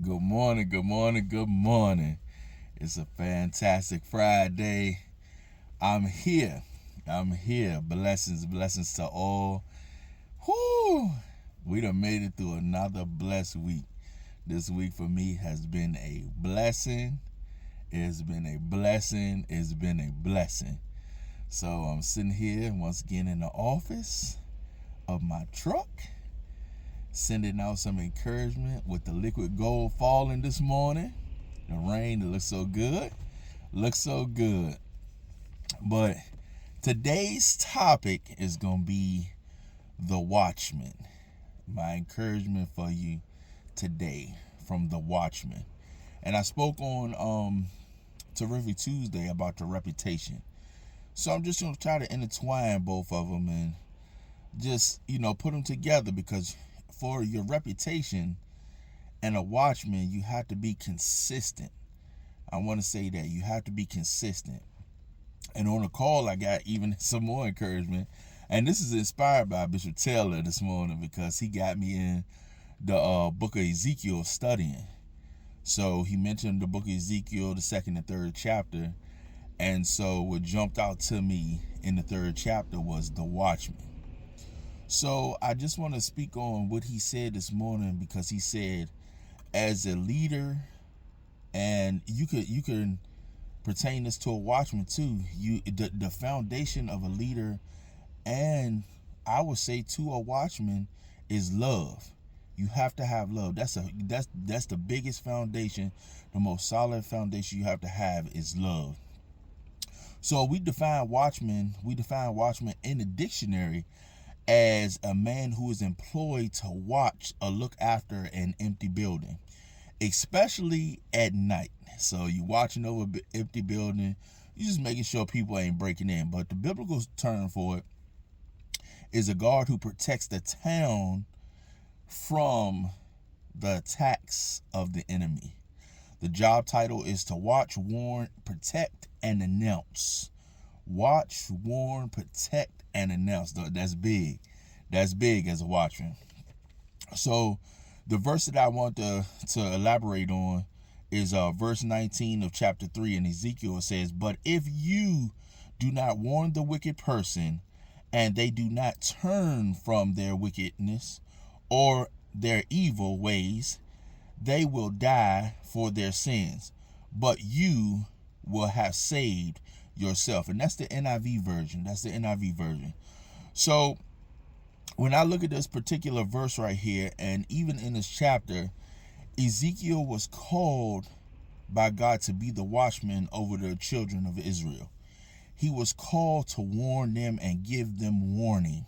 Good morning, good morning, good morning. It's a fantastic Friday. I'm here. I'm here. Blessings, blessings to all. Whoo! We done made it through another blessed week. This week for me has been a blessing. It's been a blessing. It's been a blessing. So I'm sitting here once again in the office of my truck, sending out some encouragement with the liquid gold falling this morning. The rain, it looks so good. Looks so good. But today's topic is going to be the Watchman. My encouragement for you today from the Watchman. And I spoke on Terrific Tuesday about the reputation. So I'm just going to try to intertwine both of them and just, put them together, because for your reputation and a watchman, you have to be consistent. I want to say that you have to be consistent. And on the call, I got even some more encouragement. And this is inspired by Bishop Taylor this morning, because he got me in the book of Ezekiel studying. So he mentioned the book of Ezekiel, the second and third chapter. And so what jumped out to me in the third chapter was the watchman. So I just want to speak on what he said this morning, because he said, as a leader, and you can pertain this to a watchman too. The foundation of a leader, and I would say to a watchman, is love. You have to have love. That's the biggest foundation. The most solid foundation you have to have is love. So we define watchman in the dictionary as a man who is employed to watch or look after an empty building, especially at night. So you watching over an empty building, you just making sure people ain't breaking in. But the biblical term for it is a guard who protects the town from the attacks of the enemy. The job title is to watch, warn, protect, and announce. Watch, warn, protect, and announce. That's big. That's big as a watchman. So the verse that I want to elaborate on is verse 19 of chapter 3 in Ezekiel. It says, but if you do not warn the wicked person, and they do not turn from their wickedness or their evil ways, they will die for their sins, but you will have saved yourself. And that's the NIV version. So when I look at this particular verse right here, and even in this chapter, Ezekiel was called by God to be the watchman over the children of Israel. He was called to warn them and give them warning.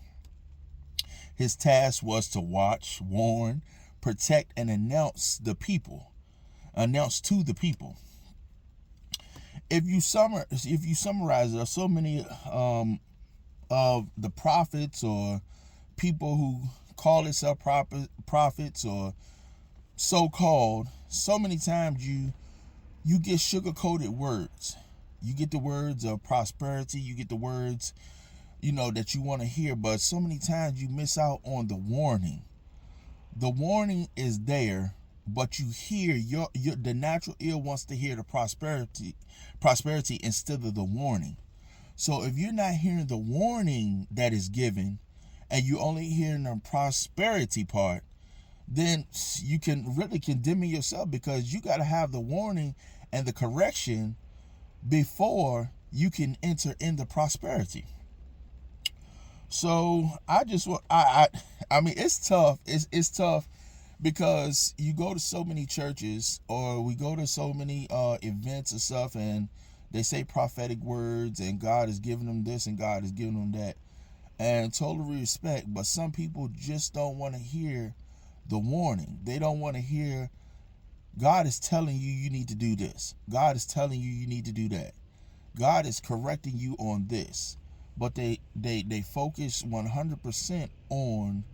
His task was to watch, warn, protect, and announce to the people. If you summarize, there are so many of the prophets or people who call themselves prophets or so-called. So many times you get sugar-coated words. You get the words of prosperity. You get the words, that you want to hear. But so many times you miss out on the warning. The warning is there, but you hear the natural ear wants to hear the prosperity instead of the warning. So if you're not hearing the warning that is given, and you only hearing the prosperity part, then you can really condemn yourself, because you got to have the warning and the correction before you can enter in the prosperity. So I just want I mean, it's tough. It's tough, because you go to so many churches, or we go to so many events and stuff, and they say prophetic words, and God is giving them this and God is giving them that, and totally respect. But some people just don't want to hear the warning. They don't want to hear God is telling you you need to do this. God is telling you you need to do that. God is correcting you on this. But they focus 100% on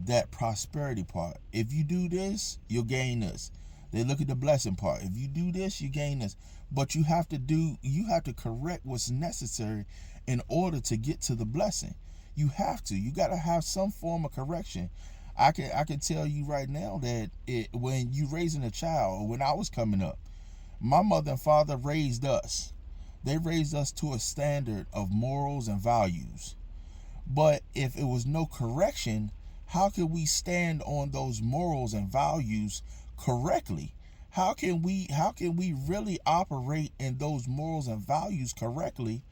that prosperity part. If you do this, you'll gain this. They look at the blessing part. If you do this, you gain this. But you have to correct what's necessary in order to get to the blessing. You got to have some form of correction. I can tell you right now that when you raising a child, or when I was coming up, my mother and father raised us. They raised us to a standard of morals and values. But if it was no correction, how can we stand on those morals and values correctly? How can we really operate in those morals and values correctly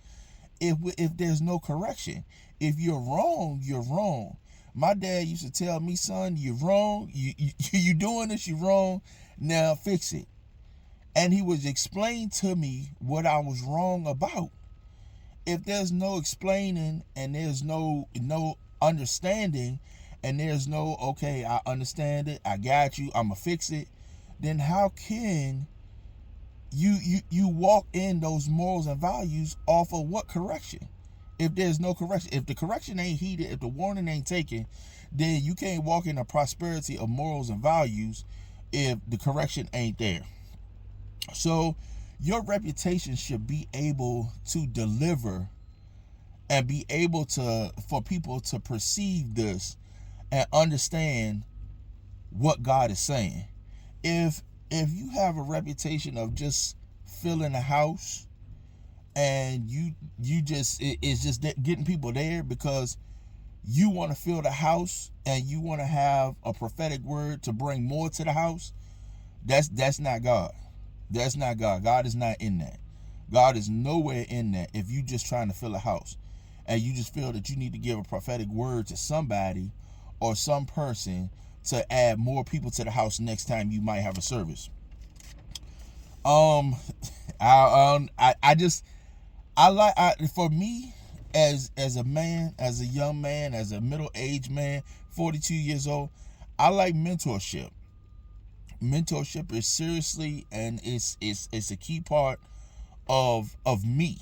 if there's no correction? If you're wrong, you're wrong. My dad used to tell me, son, you're wrong. You doing this, you're wrong. Now fix it. And he would explain to me what I was wrong about. If there's no explaining and there's no understanding, and there's no, okay, I understand it, I got you, I'ma fix it, then how can you walk in those morals and values off of what correction? If there's no correction, if the correction ain't heeded, if the warning ain't taken, then you can't walk in the prosperity of morals and values if the correction ain't there. So your reputation should be able to deliver and be able to, for people to perceive this and understand what God is saying. If you have a reputation of just filling a house, and you just it's just getting people there because you want to fill the house and you want to have a prophetic word to bring more to the house, that's not God. That's not God. God is not in that. God is nowhere in that. If you just trying to fill a house and you just feel that you need to give a prophetic word to somebody or some person to add more people to the house next time you might have a service. I just for me, as a man, as a young man, as a middle-aged man, 42 years old, I like mentorship. Mentorship is seriously, and it's a key part of me,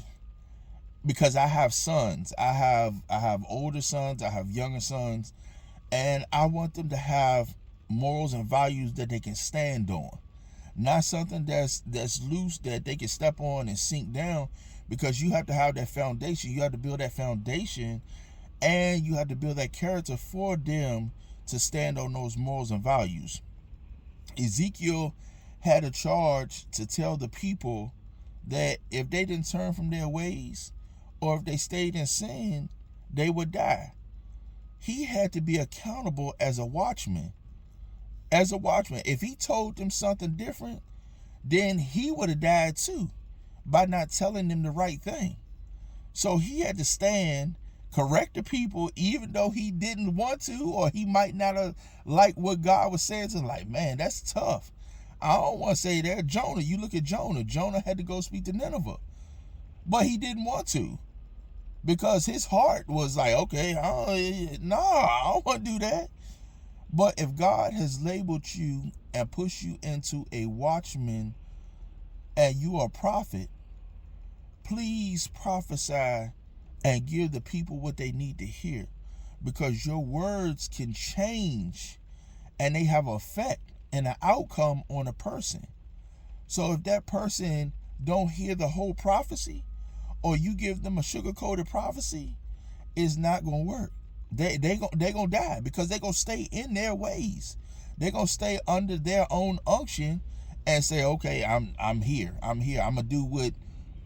because I have sons. I have older sons, I have younger sons, and I want them to have morals and values that they can stand on. Not something that's loose that they can step on and sink down, because you have to have that foundation. You have to build that foundation, and you have to build that character for them to stand on those morals and values. Ezekiel had a charge to tell the people that if they didn't turn from their ways, or if they stayed in sin, they would die. He had to be accountable as a watchman. As a watchman, if he told them something different, then he would have died too by not telling them the right thing. So he had to stand, correct the people, even though he didn't want to, or he might not have liked what God was saying to him. Like, man, that's tough. I don't want to say that. Jonah, you look at Jonah. Jonah had to go speak to Nineveh, but he didn't want to, because his heart was like, okay, I don't want to do that. But if God has labeled you and pushed you into a watchman and you are a prophet, please prophesy and give the people what they need to hear, because your words can change and they have an effect and an outcome on a person. So if that person don't hear the whole prophecy, or you give them a sugar-coated prophecy, it's not going to work. They gonna die, because they gonna stay in their ways. They gonna stay under their own unction and say, okay, I'm here. I'm gonna do what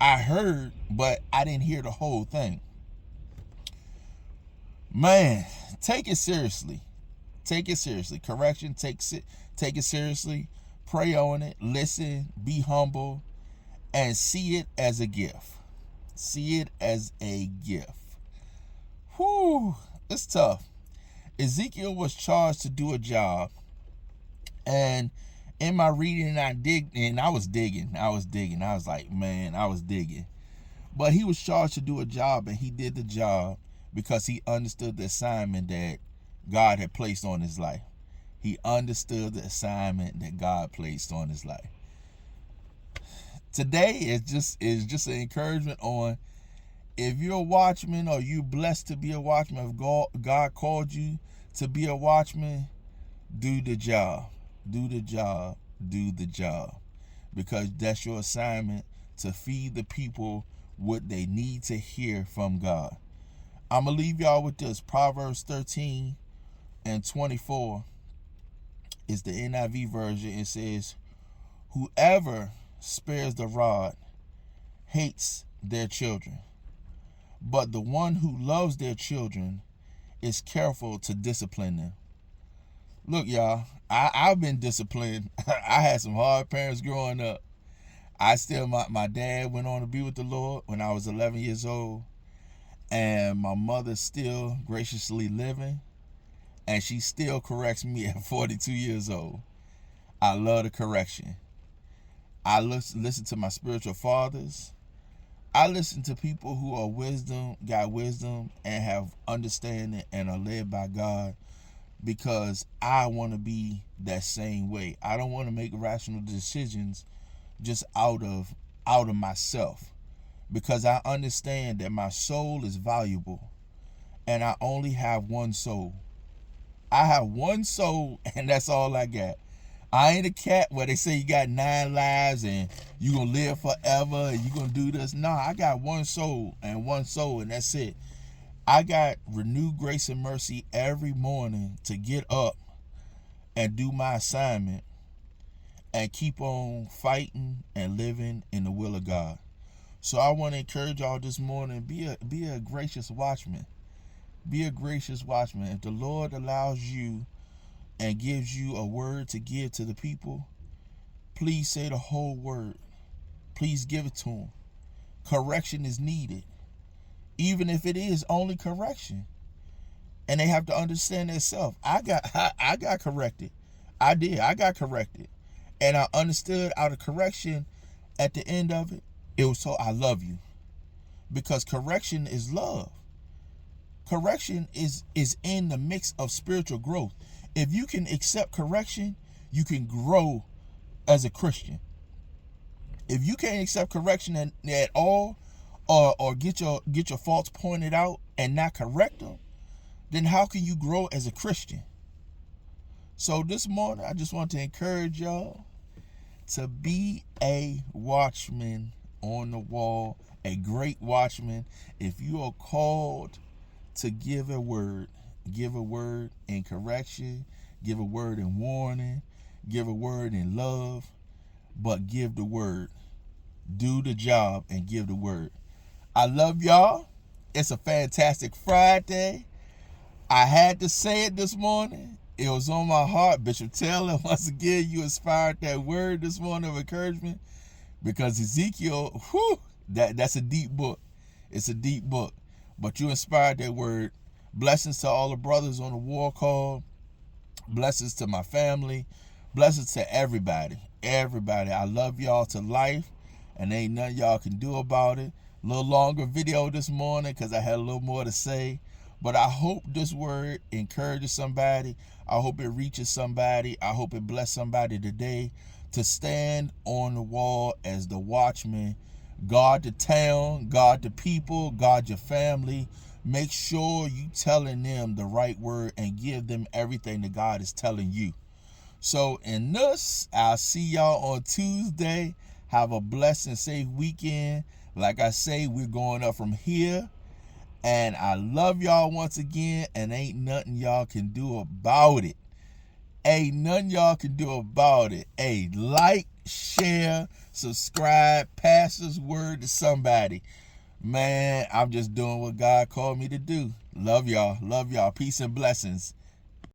I heard, but I didn't hear the whole thing. Man, take it seriously. Take it seriously. Correction, take it seriously. Pray on it. Listen. Be humble, and see it as a gift. See it as a gift. Whew. It's tough. Ezekiel was charged to do a job, and in my reading, I was digging. I was like, man, I was digging. But he was charged to do a job, and he did the job because he understood the assignment that God had placed on his life. He understood the assignment that God placed on his life. Today is just an encouragement on, if you're a watchman, or you blessed to be a watchman, if God called you to be a watchman, do the job. Do the job. Do the job. Because that's your assignment, to feed the people what they need to hear from God. I'm going to leave y'all with this. Proverbs 13, and 24 is the NIV version. It says, whoever spares the rod hates their children, but the one who loves their children is careful to discipline them. Look, y'all, I've been disciplined. I had some hard parents growing up. My dad went on to be with the Lord when I was 11 years old, and my mother's still graciously living, and she still corrects me at 42 years old. I love the correction. I listen to my spiritual fathers. I listen to people who are got wisdom, and have understanding and are led by God, because I want to be that same way. I don't want to make rational decisions just out of myself, because I understand that my soul is valuable, and I only have one soul. I have one soul, and that's all I got. I ain't a cat where they say you got 9 lives and you gonna live forever and you gonna do this. No, I got one soul, and that's it. I got renewed grace and mercy every morning to get up and do my assignment and keep on fighting and living in the will of God. So I want to encourage y'all this morning, be a gracious watchman. Be a gracious watchman. If the Lord allows you and gives you a word to give to the people, please say the whole word. Please give it to them. Correction is needed, even if it is only correction. And they have to understand themselves. I got corrected. I did. I got corrected. And I understood out of correction, at the end of it, it was so I love you. Because correction is love. Correction is in the mix of spiritual growth. If you can accept correction, you can grow as a Christian. If you can't accept correction at all, or get your faults pointed out and not correct them, then how can you grow as a Christian? So this morning, I just want to encourage y'all to be a watchman on the wall, a great watchman. If you are called to give a word in correction, give a word in warning, give a word in love, but give the word. Do the job and give the word. I love y'all. It's a fantastic Friday. I had to say it this morning. It was on my heart. Bishop Taylor, once again, you inspired that word this morning of encouragement, because Ezekiel, that's a deep book. It's a deep book. But you inspired that word. Blessings to all the brothers on the war call. Blessings to my family. Blessings to everybody. Everybody. I love y'all to life, and ain't nothing y'all can do about it. A little longer video this morning because I had a little more to say. But I hope this word encourages somebody. I hope it reaches somebody. I hope it bless somebody today to stand on the wall as the watchman. Guard the town, guard the people, guard your family. Make sure you telling them the right word and give them everything that God is telling you. So in this, I'll see y'all on Tuesday. Have a blessed and safe weekend. Like I say, we're going up from here. And I love y'all once again, and ain't nothing y'all can do about it. Ain't nothing y'all can do about it. Hey, like, share, subscribe, pass this word to somebody. Man, I'm just doing what God called me to do. Love y'all. Love y'all. Peace and blessings.